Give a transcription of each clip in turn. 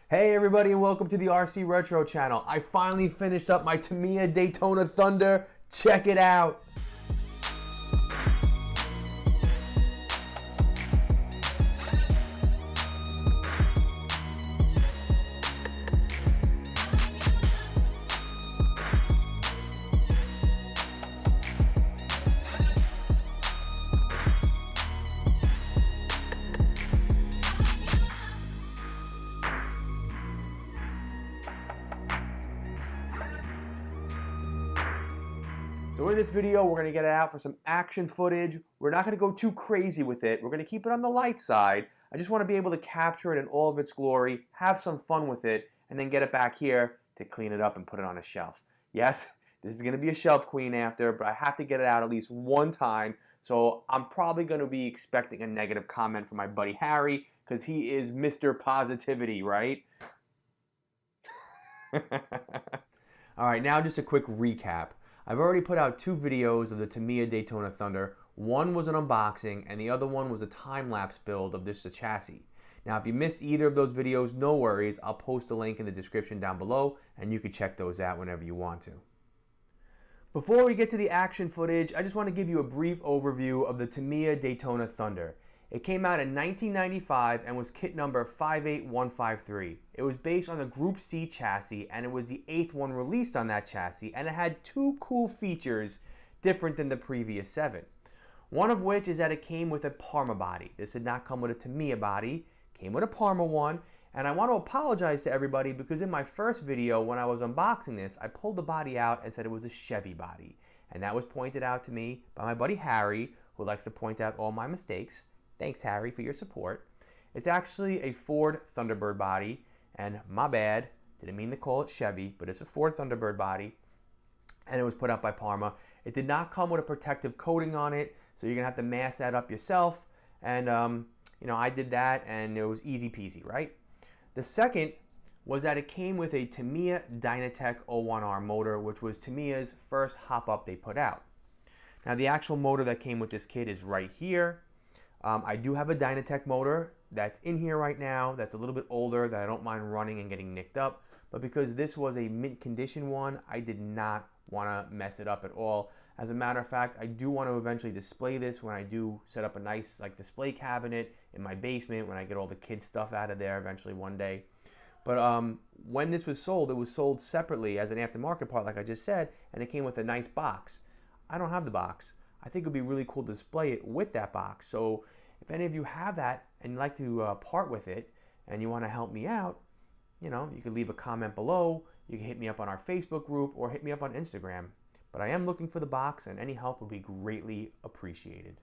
Hey everybody and welcome to the RC Retro channel. I finally finished up my Tamiya Daytona Thunder. Check it out. So in this video, we're going to get it out for some action footage. We're not going to go too crazy with it. We're going to keep it on the light side. I just want to be able to capture it in all of its glory, have some fun with it, and then get it back here to clean it up and put it on a shelf. Yes, this is going to be a shelf queen after, but I have to get it out at least one time. So I'm probably going to be expecting a negative comment from my buddy Harry, because he is Mr. Positivity, right? All right, now just a quick recap. I've already put out two videos of the Tamiya Daytona Thunder. One was an unboxing and the other one was a time-lapse build of this chassis. Now if you missed either of those videos, no worries. I'll post a link in the description down below and you can check those out whenever you want to. Before we get to the action footage, I just want to give you a brief overview of the Tamiya Daytona Thunder. It came out in 1995 and was kit number 58153. It was based on a Group C chassis and it was the 8th one released on that chassis, and it had two cool features different than the previous 7. One of which is that it came with a Parma body. This did not come with a Tamiya body, it came with a Parma one, and I want to apologize to everybody because in my first video when I was unboxing this, I pulled the body out and said it was a Chevy body. And that was pointed out to me by my buddy Harry, who likes to point out all my mistakes. Thanks, Harry, for your support. It's actually a Ford Thunderbird body, and my bad, didn't mean to call it Chevy, but it's a Ford Thunderbird body, and it was put out by Parma. It did not come with a protective coating on it, so you're gonna have to mask that up yourself, and I did that, and it was easy peasy, right? The second was that it came with a Tamiya Dynatech 01R motor, which was Tamiya's first hop-up they put out. Now, the actual motor that came with this kit is right here. I do have a Dynatech motor that's in here right now that's a little bit older that I don't mind running and getting nicked up, but because this was a mint condition one, I did not want to mess it up at all. As a matter of fact, I do want to eventually display this when I do set up a nice display cabinet in my basement when I get all the kids stuff out of there eventually one day. But when this was sold, it was sold separately as an aftermarket part like I just said, and it came with a nice box. I don't have the box. I think it would be really cool to display it with that box. So if any of you have that and you'd like to part with it and you want to help me out, you can leave a comment below. You can hit me up on our Facebook group or hit me up on Instagram. But I am looking for the box and any help would be greatly appreciated.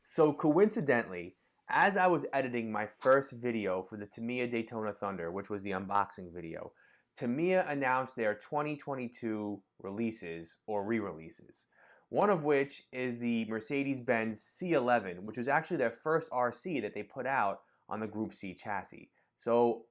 So coincidentally, as I was editing my first video for the Tamiya Daytona Thunder, which was the unboxing video, Tamiya announced their 2022 releases or re-releases. One of which is the Mercedes-Benz C11, which was actually their first RC that they put out on the Group C chassis. So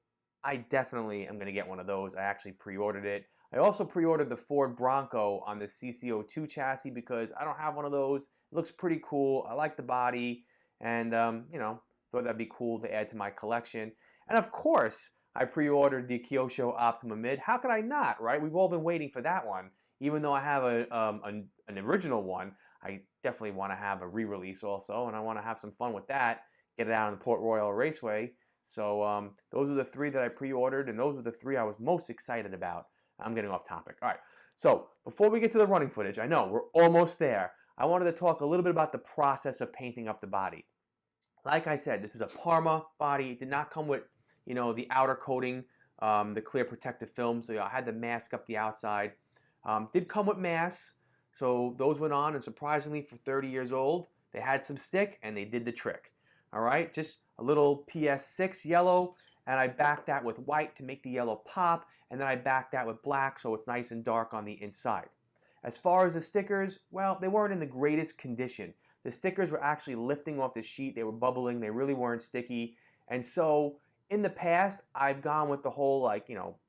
I definitely am going to get one of those. I actually pre-ordered it. I also pre-ordered the Ford Bronco on the CC02 chassis because I don't have one of those. It looks pretty cool. I like the body and, thought that'd be cool to add to my collection. And of course, I pre-ordered the Kyosho Optima Mid. How could I not, right? We've all been waiting for that one. Even though I have an original one, I definitely want to have a re-release also, and I want to have some fun with that, get it out on the Port Royal Raceway. So those are the three that I pre-ordered, and those were the three I was most excited about. I'm getting off topic. All right, so before we get to the running footage, I know we're almost there. I wanted to talk a little bit about the process of painting up the body. Like I said, this is a Parma body. It did not come with, the outer coating, the clear protective film, so I had to mask up the outside. Did come with masks, so those went on, and surprisingly for 30 years old, they had some stick and they did the trick. All right, just a little PS6 yellow, and I backed that with white to make the yellow pop, and then I backed that with black so it's nice and dark on the inside. As far as the stickers, well, they weren't in the greatest condition. The stickers were actually lifting off the sheet, they were bubbling, they really weren't sticky, and so in the past, I've gone with the whole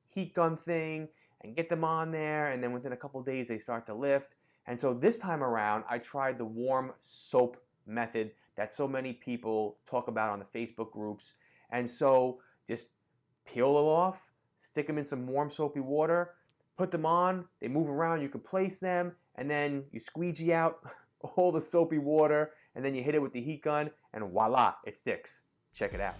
heat gun thing, and get them on there, and then within a couple days they start to lift. And so this time around, I tried the warm soap method that so many people talk about on the Facebook groups. And so just peel them off, stick them in some warm soapy water, put them on, they move around, you can place them, and then you squeegee out all the soapy water, and then you hit it with the heat gun, and voila, it sticks. Check it out.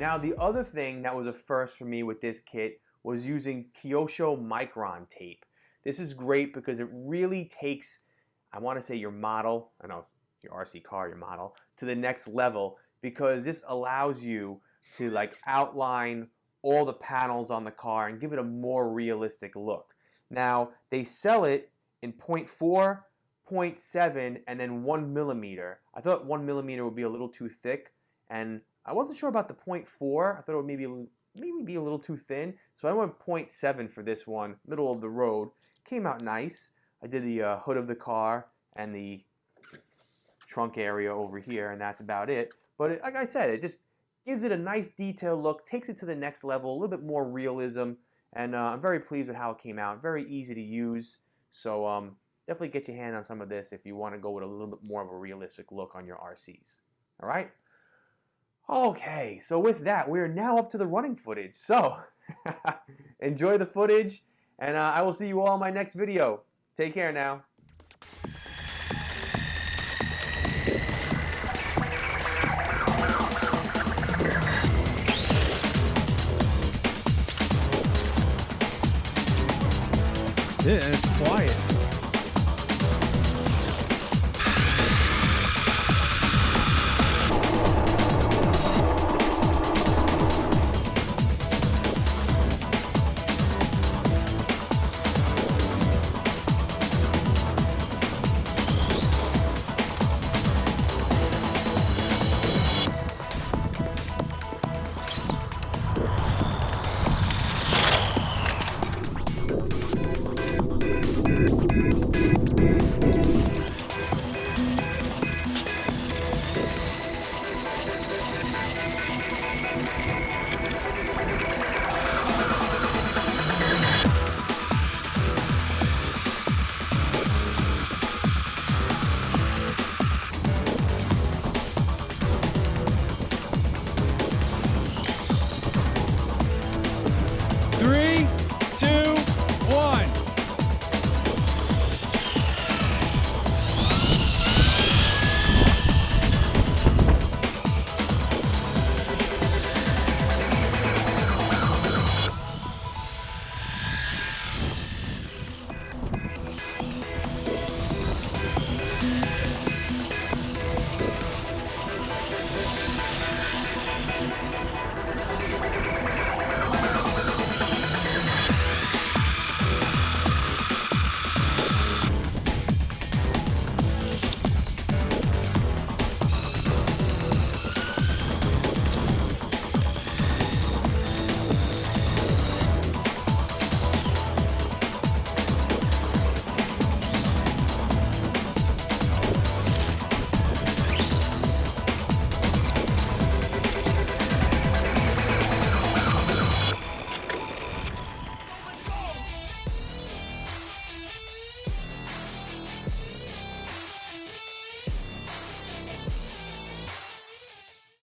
Now, the other thing that was a first for me with this kit was using Kyosho Micron tape. This is great because it really takes, I want to say your model, I know it's your RC car, your model, to the next level, because this allows you to like outline all the panels on the car and give it a more realistic look. Now, they sell it in 0.4, 0.7, and then 1 millimeter. I thought 1 millimeter would be a little too thick, and I wasn't sure about the 0.4. I thought it would maybe be a little too thin. So I went 0.7 for this one, middle of the road. Came out nice. I did the hood of the car and the trunk area over here, and that's about it. But like I said, it just gives it a nice detailed look, takes it to the next level, a little bit more realism, and I'm very pleased with how it came out. Very easy to use. So definitely get your hand on some of this if you want to go with a little bit more of a realistic look on your RCs. All right? Okay, so with that, we're now up to the running footage. So, enjoy the footage, and I will see you all in my next video. Take care now. Yeah, it's quiet.